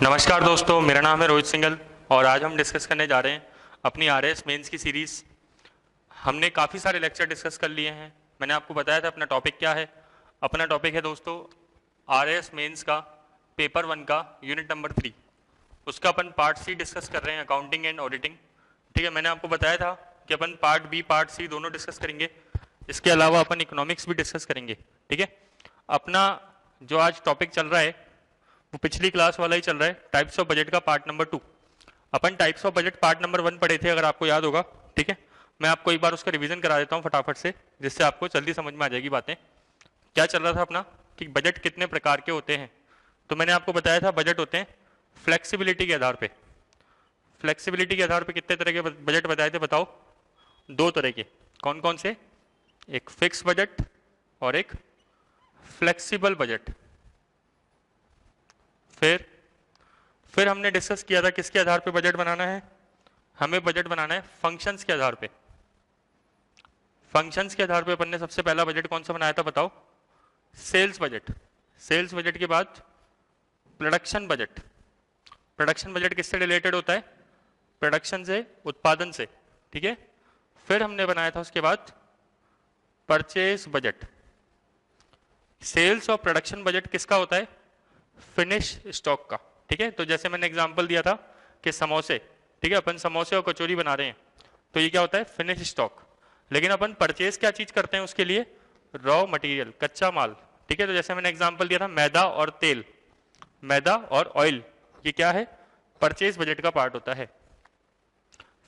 नमस्कार दोस्तों, मेरा नाम है रोहित सिंघल और आज हम डिस्कस करने जा रहे हैं अपनी आरएएस मेंस की सीरीज़। हमने काफ़ी सारे लेक्चर डिस्कस कर लिए हैं। मैंने आपको बताया था अपना टॉपिक क्या है। अपना टॉपिक है दोस्तों आरएएस मेंस का पेपर 1 का यूनिट नंबर 3। उसका अपन पार्ट सी डिस्कस कर रहे हैं, अकाउंटिंग एंड ऑडिटिंग। ठीक है, मैंने आपको बताया था कि अपन पार्ट बी पार्ट सी दोनों डिस्कस करेंगे। इसके अलावा अपन इकोनॉमिक्स भी डिस्कस करेंगे। ठीक है, अपना जो आज टॉपिक चल रहा है वो पिछली क्लास वाला ही चल रहा है, टाइप्स ऑफ बजट का part number 2। Upon types of budget part number 1 पढ़े थे, अगर आपको याद होगा। ठीक है, मैं आपको एक बार उसका रिवीजन करा देता हूँ फटाफट से, जिससे आपको जल्दी समझ में आ जाएगी बातें। क्या चल रहा था अपना कि बजट कितने प्रकार के होते हैं। तो मैंने आपको बताया था बजट होते हैं फ्लेक्सिबिलिटी के आधार पे। फ्लेक्सिबिलिटी के आधार पे कितने तरह के बजट बताए थे बताओ? 2 तरह के। कौन कौन से? एक फिक्स बजट और एक फ्लेक्सिबल बजट। फिर हमने डिस्कस किया था किसके आधार पे बजट बनाना है। हमें बजट बनाना है फंक्शंस के आधार पे। फंक्शंस के आधार पे अपन ने सबसे पहला बजट कौन सा बनाया था बताओ? Sales budget. सेल्स बजट के बाद प्रोडक्शन बजट। प्रोडक्शन बजट किससे रिलेटेड होता है? प्रोडक्शन से, उत्पादन से। ठीक है, फिर हमने बनाया था उसके बाद परचेज बजट। सेल्स और प्रोडक्शन बजट किसका होता है? फिनिश स्टॉक का। ठीक है, तो जैसे मैंने एग्जांपल दिया था कि समोसे, ठीक है, अपन समोसे और कचौरी बना रहे हैं, तो ये क्या होता है? Finish stock. लेकिन अपन परचेज क्या चीज करते हैं उसके लिए? रॉ मटेरियल, कच्चा माल। ठीक है, तो जैसे मैंने एग्जांपल दिया था मैदा और तेल, मैदा और ऑयल, ये क्या है? परचेज बजट का पार्ट होता है।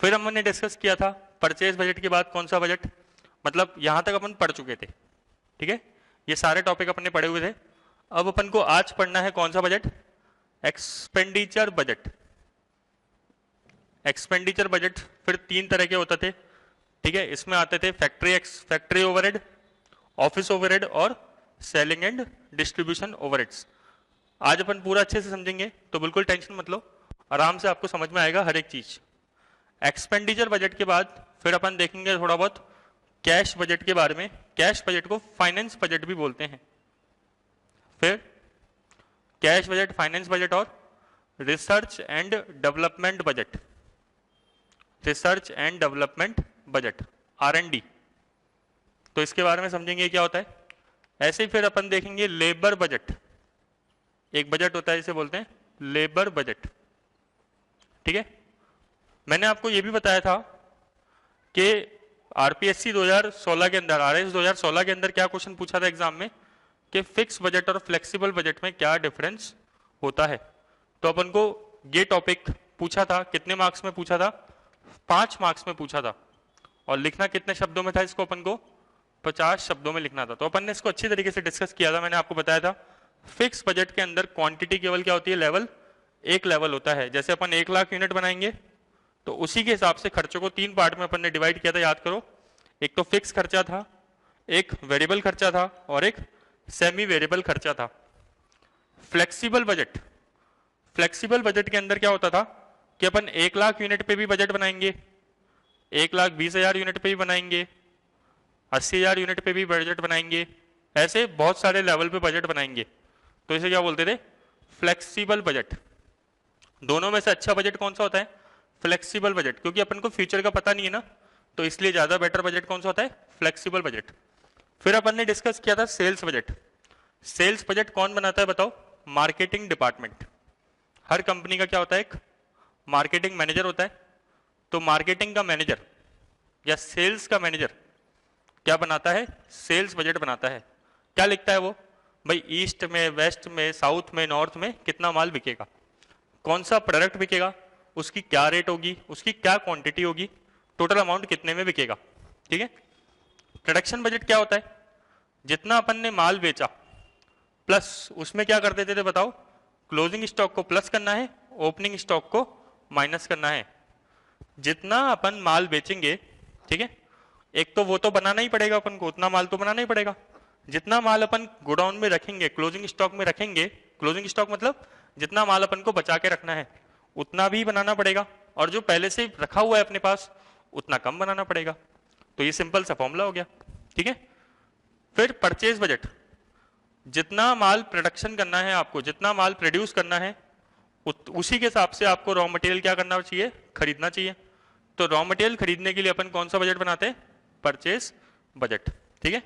फिर हमने डिस्कस किया था परचेज बजट के बाद कौन सा बजट, मतलब यहां तक अपन पढ़ चुके थे। ठीक है, ये सारे टॉपिक अपने पढ़े हुए थे। अब अपन को आज पढ़ना है कौन सा budget? Expenditure budget. Expenditure budget फिर 3 तरह के होते थे। ठीक है, इसमें आते थे फैक्ट्री ओवरहेड, ऑफिस ओवरहेड और सेलिंग एंड डिस्ट्रीब्यूशन ओवरहेड्स। आज अपन पूरा अच्छे से समझेंगे, तो बिल्कुल टेंशन मत लो, आराम से आपको समझ में आएगा हर एक चीज। एक्सपेंडिचर बजट के बाद फिर अपन देखेंगे थोड़ा बहुत कैश बजट के बारे में। कैश बजट को फाइनेंस बजट भी बोलते हैं। फिर कैश बजट, फाइनेंस बजट और research and development budget. Research and development budget, R&D, तो इसके बारे में समझेंगे क्या होता है। ऐसे ही फिर अपन देखेंगे लेबर बजट। एक बजट होता है जिसे बोलते हैं लेबर बजट। ठीक है, मैंने आपको यह भी बताया था कि आरपीएससी 2016 के अंदर, आरएस 2016 के अंदर क्या क्वेश्चन पूछा था एग्जाम में कि फिक्स बजट और फ्लेक्सिबल बजट में क्या डिफरेंस होता है। तो अपन को ये टॉपिक पूछा था, कितने मार्क्स में पूछा था? 5 मार्क्स में पूछा था। और लिखना कितने शब्दों में था इसको? अपन को 50 शब्दों में लिखना था। तो अपन ने इसको अच्छी तरीके से डिस्कस किया था। मैंने आपको बताया था फिक्स बजट के अंदर क्वांटिटी केवल क्या होती है? लेवल, एक लेवल होता है। जैसे अपन 1 लाख यूनिट बनाएंगे तो उसी के हिसाब से खर्चों को 3 पार्ट में अपन ने डिवाइड किया था, याद करो। एक तो फिक्स खर्चा था, एक वेरिएबल खर्चा था और एक सेमी वेरिएबल खर्चा था। फ्लेक्सिबल बजट, फ्लेक्सिबल बजट के अंदर क्या होता था कि अपन 1 लाख यूनिट पे भी बजट बनाएंगे, 1,20,000 यूनिट पे भी बनाएंगे, 80,000 यूनिट पे भी बजट बनाएंगे, ऐसे बहुत सारे लेवल पे बजट बनाएंगे। तो इसे क्या बोलते थे? Flexible budget. दोनों में से अच्छा बजट कौन सा होता है? फ्लेक्सिबल बजट, क्योंकि अपन को फ्यूचर का पता नहीं है ना, तो इसलिए ज्यादा बेटर बजट कौन सा होता है? Flexible budget. फिर अपन ने डिस्कस किया था सेल्स बजट। सेल्स बजट कौन बनाता है बताओ? Marketing department. हर कंपनी का क्या होता है? एक मार्केटिंग मैनेजर होता है। तो मार्केटिंग का मैनेजर या सेल्स का मैनेजर क्या बनाता है? सेल्स बजट बनाता है। क्या लिखता है वो? भाई ईस्ट में, वेस्ट में, साउथ में, नॉर्थ में कितना माल बिकेगा, कौन सा प्रोडक्ट बिकेगा, उसकी क्या रेट होगी, उसकी क्या क्वांटिटी होगी, टोटल अमाउंट कितने में बिकेगा। ठीक है। प्रोडक्शन बजट क्या होता है? जितना अपन ने माल बेचा प्लस उसमें क्या कर देते थे बताओ? क्लोजिंग स्टॉक को प्लस करना है, ओपनिंग स्टॉक को माइनस करना है। जितना अपन माल बेचेंगे, ठीक है, एक तो वो तो बनाना ही पड़ेगा अपन को, उतना माल तो बनाना ही पड़ेगा। जितना माल अपन गोडाउन में रखेंगे, क्लोजिंग स्टॉक में रखेंगे, क्लोजिंग स्टॉक मतलब जितना माल अपन को बचा के रखना है उतना भी बनाना पड़ेगा, और जो पहले से रखा हुआ है अपने पास उतना कम बनाना पड़ेगा। तो ये सिंपल सा फॉर्मूला हो गया। ठीक है। फिर परचेज बजट, जितना माल प्रोडक्शन करना है आपको, जितना माल प्रोड्यूस करना है उसी के हिसाब से आपको रॉ मटेरियल क्या करना चाहिए, खरीदना चाहिए। तो रॉ मटेरियल खरीदने के लिए अपन कौन सा बजट बनाते हैं, परचेज बजट। ठीक है,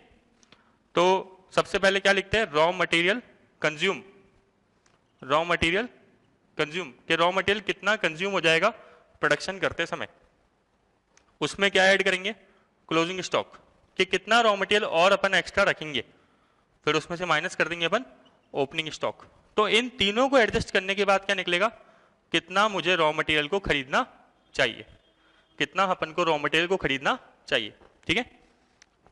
तो सबसे पहले क्या लिखते हैं, raw material consume, raw material consume के रॉ मटेरियल कितना कंज्यूम हो जाएगा प्रोडक्शन करते समय, उसमें क्या ऐड करेंगे, क्लोजिंग स्टॉक कि कितना रॉ मटेरियल और अपन एक्स्ट्रा रखेंगे, फिर उसमें से माइनस कर देंगे अपन ओपनिंग स्टॉक। तो इन तीनों को एडजस्ट करने के बाद क्या निकलेगा, कितना मुझे रॉ मटेरियल को खरीदना चाहिए, कितना अपन को रॉ मटेरियल को खरीदना चाहिए। ठीक है,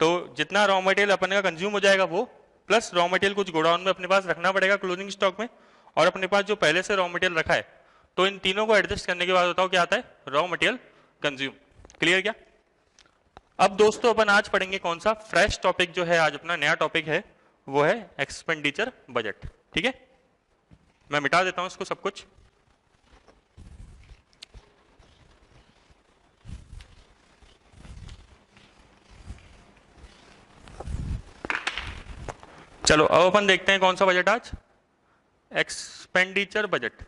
तो जितना रॉ मटेरियल अपन का कंज्यूम हो जाएगा वो, प्लस रॉ मटेरियल कुछ गोडाउन में अपने पास रखना पड़ेगा क्लोजिंग स्टॉक में, और अपने पास जो पहले से रॉ मटेरियल रखा है, तो इन तीनों को एडजस्ट करने के बाद बताओ क्या आता है, रॉ मटेरियल कंज्यूम। क्लियर क्या? अब दोस्तों अपन आज पढ़ेंगे कौन सा फ्रेश टॉपिक, जो है आज अपना नया टॉपिक है, वो है एक्सपेंडिचर बजट। ठीक है, मैं मिटा देता हूं इसको सब कुछ। चलो अब अपन देखते हैं कौन सा बजट आज, एक्सपेंडिचर बजट।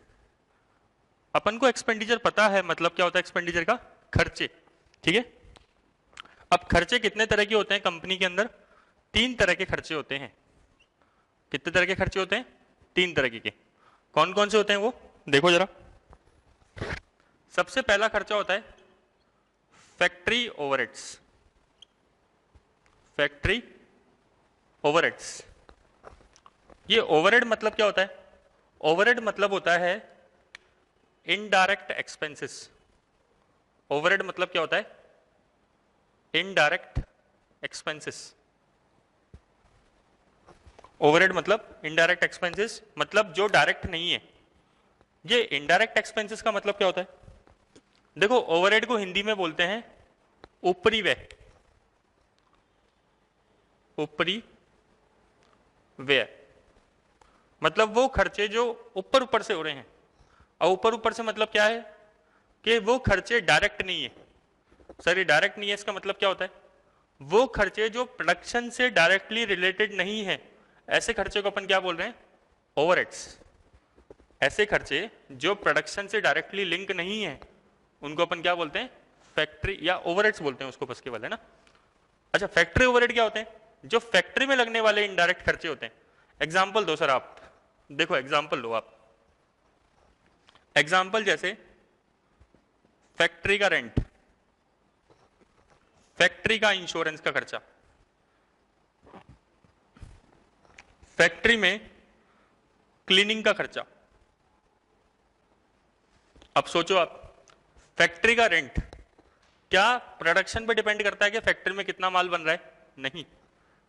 अपन को एक्सपेंडिचर पता है, मतलब क्या होता है एक्सपेंडिचर का, खर्चे। ठीक है, अब खर्चे कितने तरह के होते हैं कंपनी के अंदर, 3 तरह के खर्चे होते हैं। कितने तरह के खर्चे होते हैं, 3 तरह के। कौन कौन से होते हैं वो देखो जरा। सबसे पहला खर्चा होता है फैक्ट्री ओवरहेड्स, फैक्ट्री ओवरहेड्स। ये ओवरहेड मतलब क्या होता है, ओवरहेड मतलब होता है इनडायरेक्ट एक्सपेंसेस। ओवरहेड मतलब क्या होता है, इनडायरेक्ट एक्सपेंसेस। ओवरहेड मतलब इनडायरेक्ट एक्सपेंसेस, मतलब जो डायरेक्ट नहीं है। ये इनडायरेक्ट एक्सपेंसेस का मतलब क्या होता है, देखो ओवरहेड को हिंदी में बोलते हैं ऊपरी व्यय, ऊपरी व्यय मतलब वो खर्चे जो ऊपर ऊपर से हो रहे हैं। और ऊपर ऊपर से मतलब क्या है कि वो खर्चे डायरेक्ट नहीं है। सर ये डायरेक्ट नहीं है, इसका मतलब क्या होता है, वो खर्चे जो प्रोडक्शन से डायरेक्टली रिलेटेड नहीं है, ऐसे खर्चे को अपन क्या बोल रहे हैं, ओवरहेड्स। ऐसे खर्चे जो प्रोडक्शन से डायरेक्टली लिंक नहीं है, उनको अपन क्या बोलते हैं, फैक्ट्री या ओवरहेड्स बोलते हैं उसको बस केवल, है ना। अच्छा, फैक्ट्री ओवरहेड क्या होते हैं, जो फैक्ट्री में लगने वाले इनडायरेक्ट खर्चे होते हैं। एग्जाम्पल दो सर आप, देखो एग्जाम्पल लो आप। एग्जाम्पल जैसे फैक्ट्री का रेंट, फैक्ट्री का इंश्योरेंस का खर्चा, फैक्ट्री में क्लीनिंग का खर्चा। अब सोचो आप, फैक्ट्री का रेंट क्या प्रोडक्शन पे डिपेंड करता है कि फैक्ट्री में कितना माल बन रहा है, नहीं।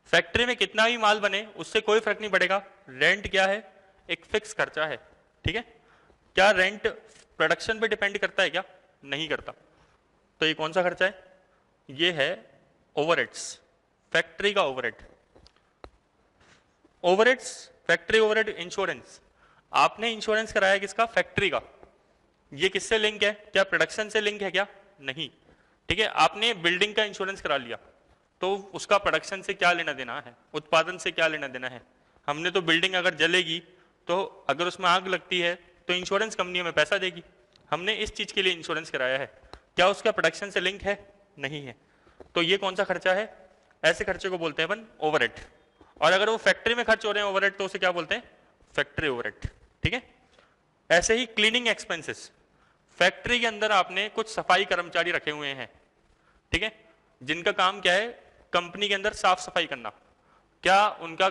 फैक्ट्री में कितना भी माल बने उससे कोई फर्क नहीं पड़ेगा, रेंट क्या है, एक फिक्स खर्चा है। ठीक है, क्या रेंट प्रोडक्शन पे डिपेंड करता है क्या, नहीं करता। तो ये कौन सा खर्चा है, ये है ओवरहेड्स, फैक्ट्री का overhead. Overheads, factory overhead, insurance. आपने इंश्योरेंस कराया किसका, फैक्ट्री का। ये किससे लिंक है, क्या प्रोडक्शन से लिंक है क्या, नहीं। ठीक है, आपने बिल्डिंग का इंश्योरेंस करा लिया, तो उसका प्रोडक्शन से क्या लेना देना है, उत्पादन से क्या लेना देना है। हमने तो बिल्डिंग अगर जलेगी, तो अगर उसमें आग लगती है तो इंश्योरेंस कंपनी हमें पैसा देगी। हमने इस चीज के लिए इंश्योरेंस कराया है, क्या उसका प्रोडक्शन से लिंक है, नहीं है। तो ये कौन सा खर्चा है, ऐसे खर्चे को बोलते हैं अपन ओवरहेड। और अगर वो फैक्ट्री में खर्च हो रहे हैं ओवरहेड, तो उसे क्या बोलते हैं, फैक्ट्री ओवरहेड। ठीक है, ऐसे ही क्लीनिंग एक्सपेंसेस, फैक्ट्री के अंदर आपने कुछ सफाई कर्मचारी रखे हुए हैं, ठीक है, जिनका काम क्या है, कंपनी के अंदर साफ सफाई करना। क्या उनका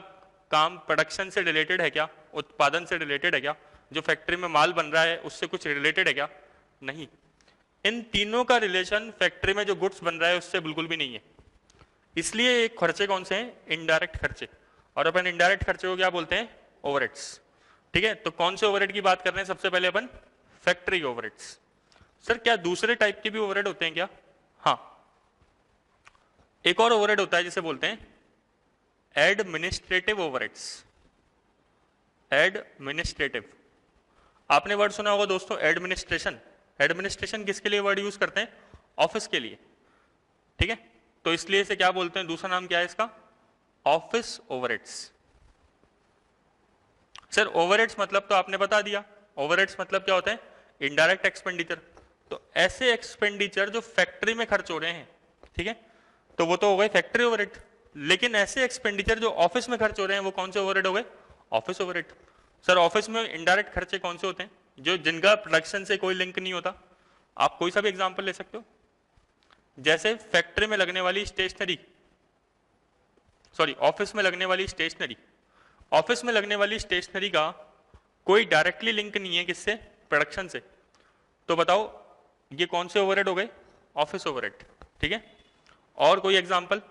काम प्रोडक्शन से रिलेटेड है क्या, उत्पादन से रिलेटेड है क्या, जो फैक्ट्री में माल बन रहा है उससे कुछ रिलेटेड है क्या, नहीं। इन तीनों का रिलेशन फैक्ट्री में जो गुड्स बन रहा है उससे बिल्कुल भी नहीं है। इसलिए एक खर्चे कौन से हैं, इनडायरेक्ट खर्चे। और अपन इनडायरेक्ट खर्चे को क्या बोलते हैं, ओवरहेड्स। ठीक है, तो कौन से ओवरहेड की बात कर रहे हैं, सबसे पहले अपन फैक्ट्री ओवरहेड्स। सर क्या दूसरे टाइप के भी ओवरहेड होते हैं क्या, हाँ, एक और ओवरहेड होता है जिसे बोलते हैं एडमिनिस्ट्रेटिव ओवरहेड्स। एडमिनिस्ट्रेटिव, आपने वर्ड सुना होगा दोस्तों, एडमिनिस्ट्रेशन। एडमिनिस्ट्रेशन किसके लिए वर्ड यूज करते हैं, ऑफिस के लिए। ठीक है, तो इसलिए इसे क्या बोलते हैं, दूसरा नाम क्या है इसका, ऑफिस ओवरहेड्स। सर ओवरहेड्स मतलब तो आपने बता दिया, ओवरहेड्स मतलब क्या होता है? Indirect expenditure. तो ऐसे एक्सपेंडिचर जो फैक्ट्री में खर्च हो रहे हैं, ठीक है, तो वो तो हो गए फैक्ट्री ओवरहेड। लेकिन ऐसे एक्सपेंडिचर जो ऑफिस में खर्च हो रहे हैं वो कौन से ओवरहेड हो गए? Office overhead. सर ऑफिस में इनडायरेक्ट खर्चे कौन से होते हैं? जो जिनका प्रोडक्शन से कोई लिंक नहीं होता। आप कोई सा भी एग्जांपल ले सकते हो, जैसे फैक्ट्री में लगने वाली स्टेशनरी, सॉरी ऑफिस में लगने वाली स्टेशनरी। ऑफिस में लगने वाली स्टेशनरी का कोई डायरेक्टली लिंक नहीं है किससे? प्रोडक्शन से। तो बताओ ये कौन से ओवरहेड हो गए? ऑफिस ओवरहेड, ठीक है। और कोई एग्जांपल?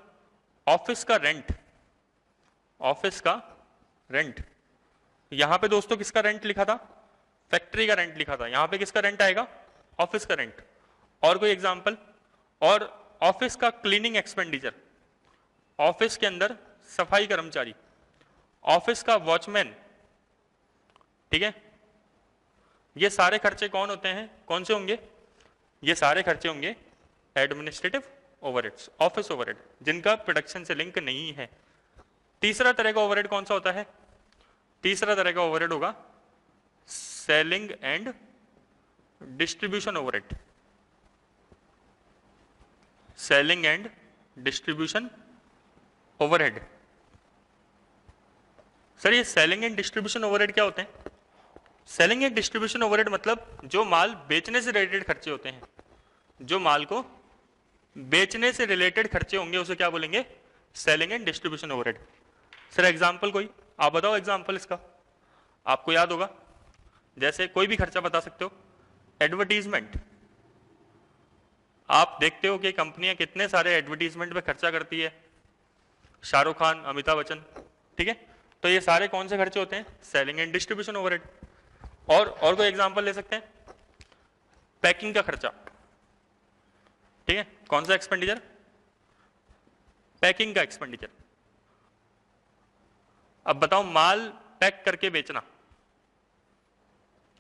ऑफिस का रेंट। ऑफिस का रेंट, यहां पे दोस्तों किसका रेंट लिखा था? फैक्ट्री का रेंट लिखा था। यहां पे किसका रेंट आएगा? ऑफिस का रेंट। और कोई एग्जांपल? और ऑफिस का क्लीनिंग एक्सपेंडिचर, ऑफिस के अंदर सफाई कर्मचारी, ऑफिस का वॉचमैन, ठीक है। ये सारे खर्चे कौन होते हैं? कौन से होंगे? ये सारे खर्चे होंगे एडमिनिस्ट्रेटिव ओवरहेड्स, ऑफिस ओवरहेड, जिनका प्रोडक्शन से लिंक नहीं है। तीसरा तरह का ओवरहेड कौन सा होता है? तीसरा तरह का ओवरहेड होगा selling and distribution overhead. Selling and distribution overhead. Sir ये सेलिंग एंड डिस्ट्रीब्यूशन ओवरहेड क्या होते हैं? सेलिंग एंड डिस्ट्रीब्यूशन ओवरहेड मतलब जो माल बेचने से रिलेटेड खर्चे होते हैं, जो माल को बेचने से रिलेटेड खर्चे होंगे उसे क्या बोलेंगे? Selling and distribution overhead. Sir example कोई आप बताओ, एग्जांपल इसका आपको याद होगा, जैसे कोई भी खर्चा बता सकते हो। एडवर्टीजमेंट, आप देखते हो कि कंपनियां कितने सारे एडवर्टीजमेंट पे खर्चा करती है, शाहरुख खान, अमिताभ बच्चन, ठीक है। तो ये सारे कौन से खर्चे होते हैं? Selling and distribution overhead. और कोई एग्जांपल ले सकते हैं? पैकिंग का खर्चा, ठीक है, कौन सा एक्सपेंडिचर? पैकिंग का एक्सपेंडिचर। अब बताओ माल पैक करके बेचना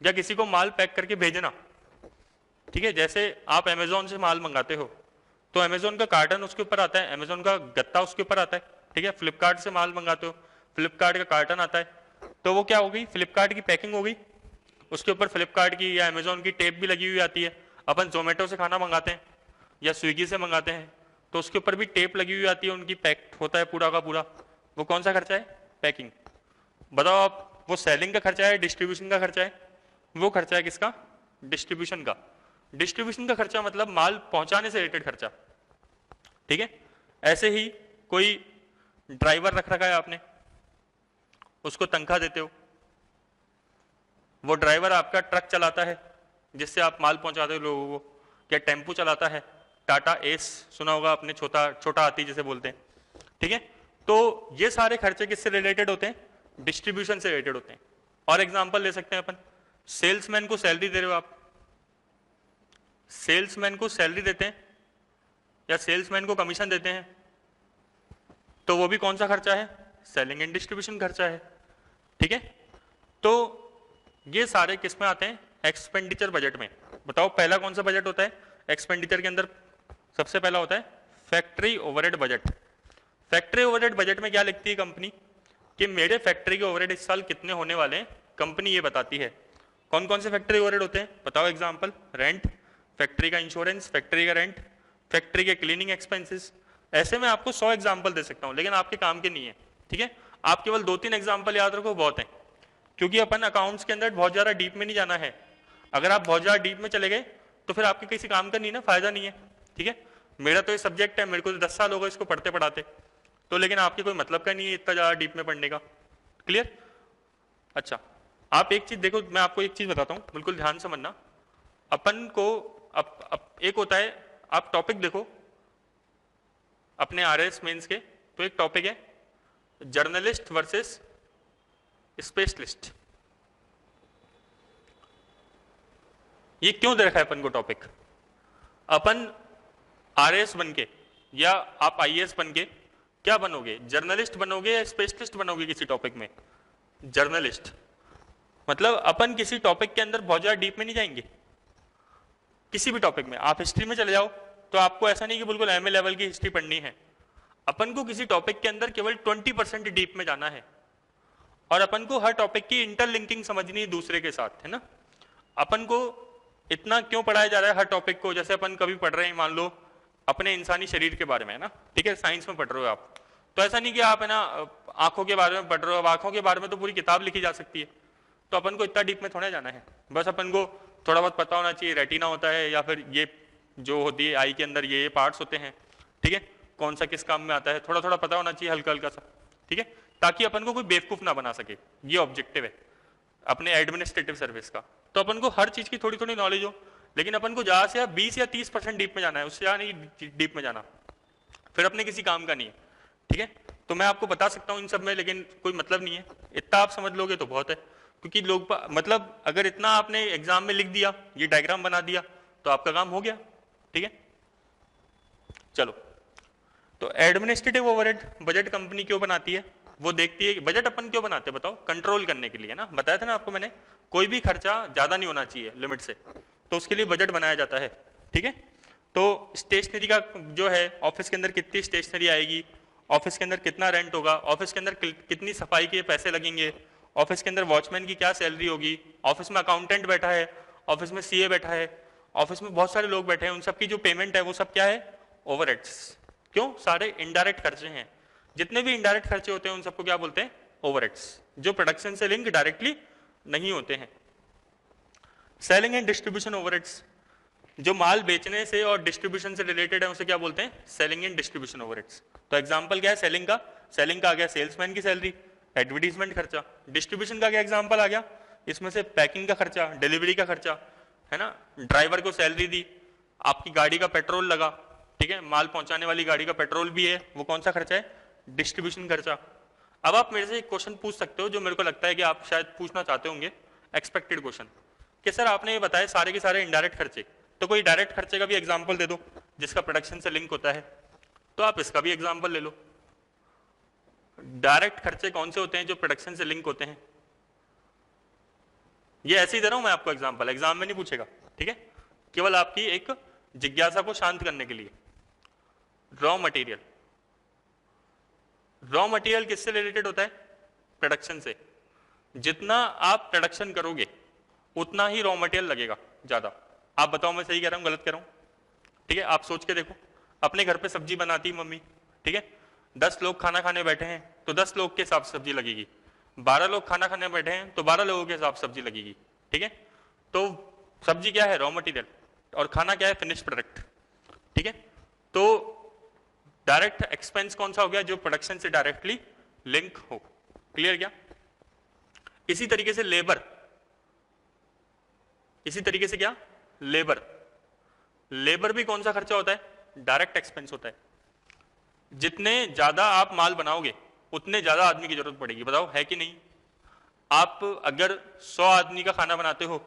या किसी को माल पैक करके भेजना, ठीक है। जैसे आप अमेजोन से माल मंगाते हो तो अमेजोन का कार्टन उसके ऊपर आता है, अमेजोन का गत्ता उसके ऊपर आता है, ठीक है। फ्लिपकार्ट से माल मंगाते हो, फ्लिपकार्ट का कार्टन आता है, तो वो क्या होगी? फ्लिपकार्ट की पैकिंग होगी, उसके ऊपर फ्लिपकार्ट की या अमेजोन की टेप भी लगी हुई आती है। अपन जोमेटो से खाना मंगाते हैं या स्विगी से मंगाते हैं तो उसके ऊपर भी टेप लगी हुई आती है, उनकी पैक्ड होता है पूरा का पूरा। वो कौन सा खर्चा है? पैकिंग। बताओ आप, वो सेलिंग का खर्चा है, डिस्ट्रीब्यूशन का खर्चा है? वो खर्चा है किसका? डिस्ट्रीब्यूशन का। डिस्ट्रीब्यूशन का खर्चा मतलब माल पहुंचाने से रिलेटेड खर्चा, ठीक है। ऐसे ही कोई ड्राइवर रख रखा है आपने, उसको तनख्वाह देते हो, वो ड्राइवर आपका ट्रक चलाता है जिससे आप माल पहुंचाते हो लोगों को, या टेम्पू चलाता है, टाटा एस सुना होगा आपने, छोटा हाथी जिसे बोलते हैं, ठीक है। तो ये सारे खर्चे किससे रिलेटेड होते हैं? डिस्ट्रीब्यूशन से रिलेटेड होते हैं। और एग्जांपल ले सकते हैं अपन, सेल्समैन को सैलरी दे रहे हो आप, सेल्समैन को सैलरी देते हैं या सेल्समैन को कमीशन देते हैं, तो वो भी कौन सा खर्चा है? सेलिंग एंड डिस्ट्रीब्यूशन खर्चा है, ठीक है। तो ये सारे किस में आते हैं? एक्सपेंडिचर बजट में। बताओ पहला कौन सा बजट होता है एक्सपेंडिचर के अंदर? सबसे पहला होता है factory overhead budget. Factory overhead budget में क्या लिखती है कंपनी कि मेरे फैक्ट्री के ओवरहेड इस साल कितने होने वाले हैं, कंपनी ये बताती है। कौन कौन से फैक्ट्री ओवरहेड होते हैं बताओ? एग्जांपल, रेंट, फैक्ट्री का इंश्योरेंस, फैक्ट्री का रेंट, फैक्ट्री के क्लीनिंग एक्सपेंसेस। ऐसे में आपको 100 एग्जांपल दे सकता हूं, लेकिन आपके काम के नहीं है, ठीक है। आप केवल 2-3 एग्जांपल याद रखो, बहुत है, क्योंकि अपन अकाउंट्स के अंदर बहुत ज्यादा डीप में नहीं जाना है। अगर आप बहुत ज्यादा डीप में चले गए तो फिर आपके किसी काम का नहीं ना, फायदा नहीं है, ठीक है। मेरा तो ये सब्जेक्ट है, मेरे को तो 10 साल हो गए इसको पढ़ते पढ़ाते, तो लेकिन आपके कोई मतलब का नहीं है इतना ज्यादा डीप में पढ़ने का। क्लियर? अच्छा, आप एक चीज देखो, मैं आपको एक चीज बताता हूं, बिल्कुल ध्यान से समझना। अपन को एक होता है, आप टॉपिक देखो अपने आरएस मेंस के, तो एक टॉपिक है जर्नलिस्ट वर्सेस स्पेशलिस्ट। ये क्यों दे रखा है अपन को टॉपिक? अपन आरएस बनके या आप आईएएस बनके क्या बनोगे? जर्नलिस्ट बनोगे या स्पेशलिस्ट बनोगे किसी टॉपिक में? जर्नलिस्ट। मतलब अपन किसी टॉपिक के अंदर बहुत ज्यादा डीप में नहीं जाएंगे। किसी भी टॉपिक में आप हिस्ट्री में चले जाओ तो आपको ऐसा नहीं कि बिल्कुल एमए लेवल की हिस्ट्री पढ़नी है। अपन को किसी टॉपिक के अंदर केवल 20% डीप में जाना है, और अपन को हर टॉपिक की इंटरलिंकिंग समझनी है दूसरे के साथ, है ना। अपन को इतना क्यों पढ़ाया जा रहा है हर टॉपिक को? जैसे अपन कभी पढ़ रहे हैं, मान लो अपने इंसानी शरीर के बारे में, है ना, ठीक है, साइंस में पढ़ रहे हो आप, तो ऐसा नहीं कि आप, है ना, आंखों के बारे में पढ़ रहे हो। अब आंखों के बारे में तो पूरी किताब लिखी जा सकती है, तो अपन को इतना डीप में थोड़ा जाना है। बस अपन को थोड़ा बहुत पता होना चाहिए, रेटिना होता है या फिर ये जो होती है आई के अंदर ये पार्ट्स होते हैं, ठीक है, कौन सा किस काम में आता है, थोड़ा थोड़ा पता होना चाहिए, हल्का हल्का सा, ठीक है, ताकि अपन को कोई बेवकूफ ना बना सके। ये ऑब्जेक्टिव है अपने एडमिनिस्ट्रेटिव सर्विस का। तो अपन को हर चीज की थोड़ी थोड़ी नॉलेज हो, लेकिन अपन को ज्यादा से 20 या 30% डीप में जाना है, उससे ज्यादा नहीं डीप में जाना, फिर अपने किसी काम का नहीं है, ठीक है। तो मैं आपको बता सकता हूँ इन सब में, लेकिन कोई मतलब नहीं है। इतना आप समझ लोगे तो बहुत है, क्योंकि लोग मतलब अगर इतना आपने एग्जाम में लिख दिया, ये डायग्राम बना दिया, तो आपका काम हो गया, ठीक है। चलो, तो एडमिनिस्ट्रेटिव ओवरहेड बजट कंपनी क्यों बनाती है? वो देखती है कि बजट अपन क्यों बनाते हैं, बताओ, कंट्रोल करने के लिए ना, बताया था ना आपको मैंने, कोई भी खर्चा ज्यादा नहीं होना चाहिए लिमिट से, तो उसके लिए बजट बनाया जाता है, ठीक है। तो स्टेशनरी का जो है, ऑफिस के अंदर कितनी स्टेशनरी आएगी, ऑफिस के अंदर कितना रेंट होगा, ऑफिस के अंदर कितनी सफाई के पैसे लगेंगे, ऑफिस के अंदर वॉचमैन की क्या सैलरी होगी, ऑफिस में अकाउंटेंट बैठा है, ऑफिस में सीए बैठा है, ऑफिस में बहुत सारे लोग बैठे हैं, उन सब की जो पेमेंट है वो सब क्या है? ओवरहेड्स। क्यों? सारे इनडायरेक्ट खर्चे हैं। जितने भी इनडायरेक्ट खर्चे होते हैं उन सबको क्या बोलते हैं? ओवरहेड्स, जो प्रोडक्शन से लिंक डायरेक्टली नहीं होते हैं। सेलिंग एंड डिस्ट्रीब्यूशन ओवरहेड्स, जो माल बेचने से और डिस्ट्रीब्यूशन से रिलेटेड है उसे क्या बोलते हैं? Selling and distribution overheads. तो एग्जांपल क्या है सेलिंग का? सेलिंग का आ गया सेल्समैन की सैलरी, एडवर्टीजमेंट खर्चा। डिस्ट्रीब्यूशन का क्या एग्जांपल आ गया? इसमें से पैकिंग का खर्चा, डिलीवरी का खर्चा, है ना, ड्राइवर को सैलरी दी, आपकी गाड़ी का पेट्रोल लगा, ठीक है, माल पहुंचाने वाली गाड़ी का पेट्रोल भी है, वो कौन सा खर्चा है? डिस्ट्रीब्यूशन खर्चा। अब आप मेरे से एक क्वेश्चन पूछ सकते हो जो मेरे को लगता है कि आप शायद पूछना चाहते होंगे, एक्सपेक्टेड क्वेश्चन, कि सर आपने ये बताया सारे के सारे इनडायरेक्ट खर्चे, तो कोई डायरेक्ट खर्चे का भी एग्जांपल दे दो जिसका प्रोडक्शन से लिंक होता है। तो आप इसका भी एग्जांपल ले लो। डायरेक्ट खर्चे कौन से होते हैं जो प्रोडक्शन से लिंक होते हैं? ये ऐसे ही दे रहा हूं मैं आपको एग्जांपल, एग्जाम में नहीं पूछेगा, ठीक है, केवल आपकी एक जिज्ञासा को शांत करने के लिए। रॉ मटेरियल, रॉ मटेरियल किससे रिलेटेड होता है? प्रोडक्शन से। जितना आप प्रोडक्शन करोगे उतना ही रॉ मटेरियल लगेगा ज्यादा। आप बताओ मैं सही कह रहा हूं गलत कह रहा हूं? ठीक है, आप सोच के देखो, अपने घर पे सब्जी बनाती मम्मी, ठीक है, 10 लोग खाना खाने बैठे हैं तो 10 लोग के हिसाब से सब्जी लगेगी, 12 लोग खाना खाने बैठे हैं तो 12 लोगों के हिसाब से सब्जी लगेगी, ठीक है। तो सब्जी क्या है? रॉ मटेरियल, और खाना क्या है? फिनिश प्रोडक्ट, ठीक है। तो डायरेक्ट एक्सपेंस कौन सा हो गया? जो प्रोडक्शन से डायरेक्टली लिंक हो। क्लियर क्या? इसी तरीके से लेबर, इसी तरीके से क्या? लेबर, लेबर भी कौन सा खर्चा होता है? डायरेक्ट एक्सपेंस होता है। जितने ज्यादा आप माल बनाओगे उतने ज्यादा आदमी की जरूरत पड़ेगी, बताओ है कि नहीं? आप अगर 100 आदमी का खाना बनाते हो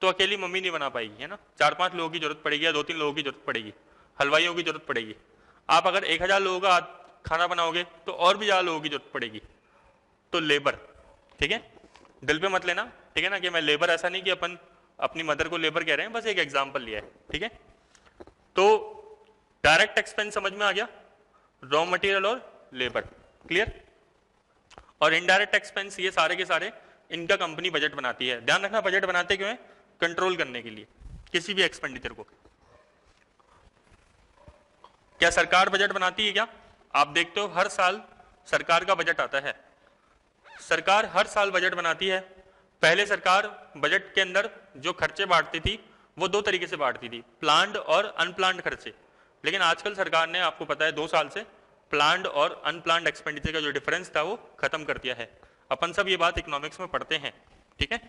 तो अकेली मम्मी नहीं बना पाएगी, है ना, 4-5 लोगों की जरूरत पड़ेगी या 2-3 लोगों की जरूरत पड़ेगी, हलवाइयों की जरूरत पड़ेगी। आप अगर 1000 लोगों का खाना बनाओगे तो और भी ज्यादा लोगों की जरूरत पड़ेगी। तो लेबर, ठीक है, दिल पे मत लेना, ठीक है ना, कि मैं लेबर, ऐसा नहीं कि अपन अपनी मदर को लेबर कह रहे हैं, बस एक एग्जाम्पल लिया है, ठीक है। तो डायरेक्ट एक्सपेंस समझ में आ गया, रॉ मटेरियल और लेबर, क्लियर। और इनडायरेक्ट एक्सपेंस, ये सारे के सारे इनका कंपनी बजट बनाती है। ध्यान रखना, बजट बनाते क्यों है? कंट्रोल करने के लिए किसी भी एक्सपेंडिचर को। क्या सरकार बजट बनाती है क्या? आप देखते हो हर साल सरकार का बजट आता है, सरकार हर साल बजट बनाती है। पहले सरकार बजट के अंदर जो खर्चे बांटती थी वो 2 तरीके से बांटती थी, प्लान्ड और अनप्लान्ड खर्चे। लेकिन आजकल सरकार ने, आपको पता है, 2 साल से प्लान्ड और अनप्लान्ड एक्सपेंडिचर का जो डिफरेंस था वो खत्म कर दिया है। अपन सब ये बात इकोनॉमिक्स में पढ़ते हैं, ठीक है।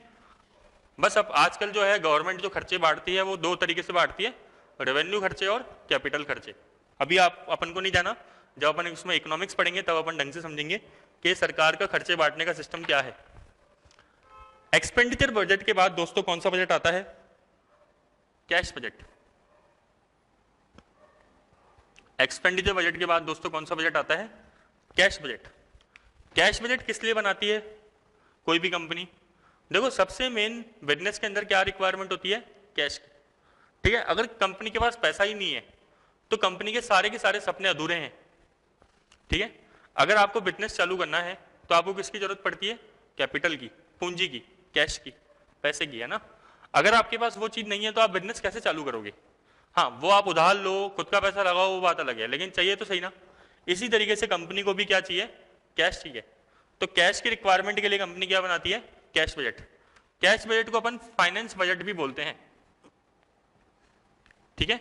बस अब आजकल जो है गवर्नमेंट जो खर्चे बांटती है वो 2 तरीके से बांटती है, रेवेन्यू खर्चे और कैपिटल खर्चे। अभी आप अपन को नहीं जाना, जब अपन इसमें इकोनॉमिक्स पढ़ेंगे तब अपन ढंग से समझेंगे कि सरकार का खर्चे बांटने का सिस्टम क्या है। एक्सपेंडिचर बजट के बाद दोस्तों कौन सा बजट आता है? Cash budget. एक्सपेंडिचर बजट के बाद दोस्तों कौन सा बजट आता है? Cash budget. कैश बजट किस लिए बनाती है कोई भी कंपनी? देखो, सबसे मेन बिजनेस के अंदर क्या रिक्वायरमेंट होती है? कैश की, ठीक है। अगर कंपनी के पास पैसा ही नहीं है तो कंपनी के सारे सपने अधूरे हैं, ठीक है। अगर आपको बिजनेस चालू करना है तो आपको किसकी जरूरत पड़ती है? कैपिटल की, पूंजी की, कैश की, पैसे की, है ना। अगर आपके पास वो चीज नहीं है तो आप बिजनेस कैसे चालू करोगे? हाँ, वो आप उधार लो, खुद का पैसा लगाओ, वो बात अलग है, लेकिन चाहिए तो सही ना। इसी तरीके से कंपनी को भी क्या चाहिए? कैश चाहिए। तो कैश की रिक्वायरमेंट के लिए कंपनी क्या बनाती है? Cash budget. कैश बजट को अपन फाइनेंस बजट भी बोलते हैं, ठीक है।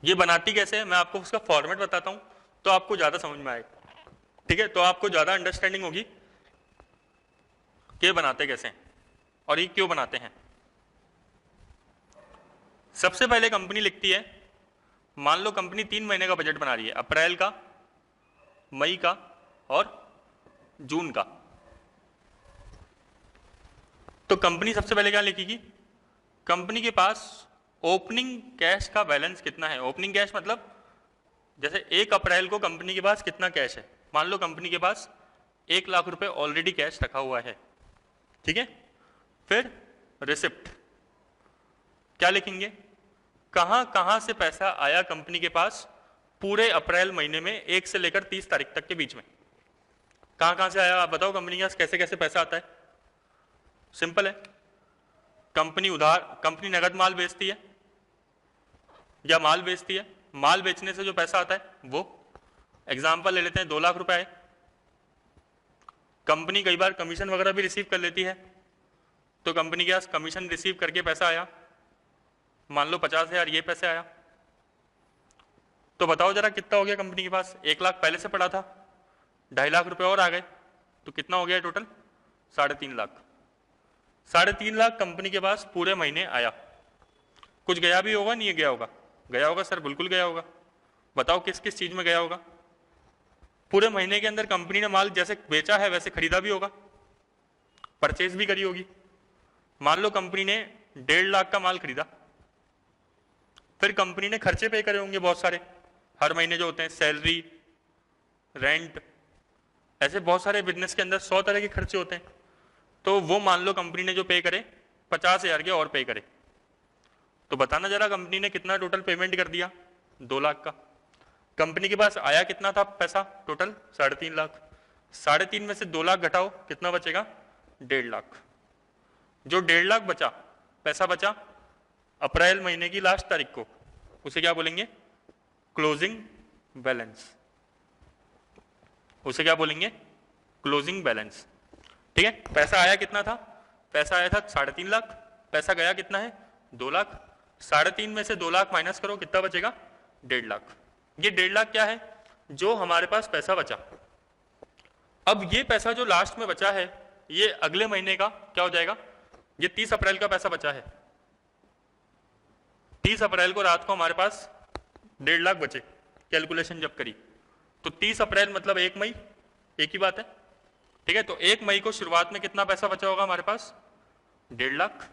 ये बनाती कैसे है मैं आपको उसका फॉर्मेट बताता हूं, तो आपको ज्यादा समझ में आएगा, ठीक है। तो आपको ज्यादा अंडरस्टैंडिंग होगी कि बनाते कैसे हैं और ये क्यों बनाते हैं। सबसे पहले कंपनी लिखती है, मान लो कंपनी 3 महीने का बजट बना रही है, अप्रैल का, मई का और जून का। तो कंपनी सबसे पहले क्या लिखेगी? कंपनी के पास ओपनिंग कैश का बैलेंस कितना है। ओपनिंग कैश मतलब जैसे 1 अप्रैल को कंपनी के पास कितना कैश है, मान लो कंपनी के पास 1 लाख रुपए ऑलरेडी कैश रखा हुआ है, ठीक है। फिर रिसिप्ट क्या लिखेंगे? कहां कहां से पैसा आया कंपनी के पास पूरे अप्रैल महीने में 1 से लेकर 30 तारीख तक के बीच में, कहां कहां से आया आप बताओ। कंपनी के पास कैसे कैसे पैसा आता है? सिंपल है, कंपनी नगद माल बेचती है या माल बेचती है, माल बेचने से जो पैसा आता है वो, एग्जाम्पल ले लेते हैं 2 लाख रुपए आए। कंपनी कई बार कमीशन वगैरह भी रिसीव कर लेती है, तो कंपनी के पास कमीशन रिसीव करके पैसा आया, मान लो 50,000 ये पैसे आया। तो बताओ जरा कितना हो गया कंपनी के पास? 1 लाख पहले से पड़ा था, 2.5 लाख रुपए और आ गए, तो कितना हो गया टोटल? 3.5 लाख। 3.5 लाख कंपनी के पास पूरे महीने आया। कुछ गया भी होगा, नहीं गया होगा? गया होगा सर, बिल्कुल गया होगा। बताओ किस किस चीज में गया होगा? पूरे महीने के अंदर कंपनी ने माल जैसे बेचा है वैसे खरीदा भी होगा, परचेज भी करी होगी। मान लो कंपनी ने 1.5 लाख का माल खरीदा, फिर कंपनी ने खर्चे पे करे होंगे बहुत सारे, हर महीने जो होते हैं, सैलरी, रेंट, ऐसे बहुत सारे बिजनेस के अंदर 100 तरह के खर्चे होते हैं। तो वो मान लो कंपनी ने जो पे करे 50,000 के और पे करे, तो बताना जरा कंपनी ने कितना टोटल पेमेंट कर दिया? 2 लाख का। कंपनी के पास आया कितना था पैसा टोटल? 3.5 लाख। 3.5 में से 2 लाख घटाओ, कितना बचेगा? 1.5 लाख। जो 1.5 लाख बचा, पैसा बचा अप्रैल महीने की लास्ट तारीख को, उसे क्या बोलेंगे? Closing balance. उसे क्या बोलेंगे? क्लोजिंग बैलेंस, ठीक है। पैसा आया कितना था? पैसा आया था 3.5 लाख। पैसा गया कितना है? 2 लाख। 3.5 में से 2 लाख माइनस करो, कितना बचेगा? 1.5 लाख। ये 1.5 लाख क्या है? जो हमारे पास पैसा बचा। अब ये पैसा जो लास्ट में बचा है, ये अगले महीने का क्या हो जाएगा? ये 30 अप्रैल का पैसा बचा है। 30 अप्रैल को रात को हमारे पास 1.5 लाख बचे, कैलकुलेशन जब करी तो 30 अप्रैल मतलब 1 मई, एक ही बात है, ठीक है। तो 1 मई को शुरुआत में कितना पैसा बचा होगा हमारे पास? 1.5 लाख।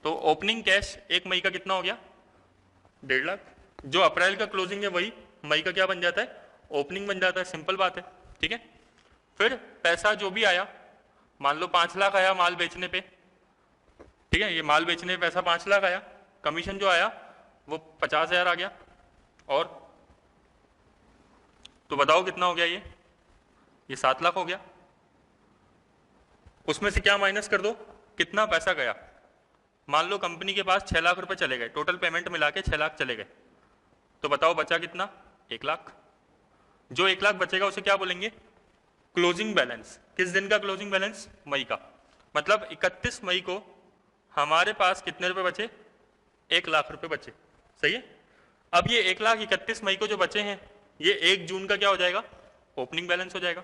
तो ओपनिंग कैश 1 मई का कितना हो गया? 1.5 लाख। जो अप्रैल का क्लोजिंग है वही मई का क्या बन जाता है? ओपनिंग बन जाता है, सिंपल बात है, ठीक है। फिर पैसा जो भी आया, मान लो 5 लाख आया माल बेचने पे, ठीक है, ये माल बेचने पे पैसा 5 लाख आया, कमीशन जो आया वो 50,000 आ गया, और तो बताओ कितना हो गया? ये 7 लाख हो गया। उसमें से क्या माइनस कर दो, कितना पैसा गया? मान लो कंपनी के पास 6 लाख रुपए चले गए, टोटल पेमेंट मिला के 6 लाख चले गए, तो बताओ बचा कितना? 1 लाख। जो 1 लाख बचेगा उसे क्या बोलेंगे? Closing balance. किस दिन का क्लोजिंग बैलेंस? मई का। मतलब 31 मई को हमारे पास कितने रुपए बचे? 1 लाख रुपए बचे, सही है। अब ये 1 लाख 31 मई को जो बचे हैं, ये 1 जून का क्या हो जाएगा? ओपनिंग बैलेंस हो जाएगा।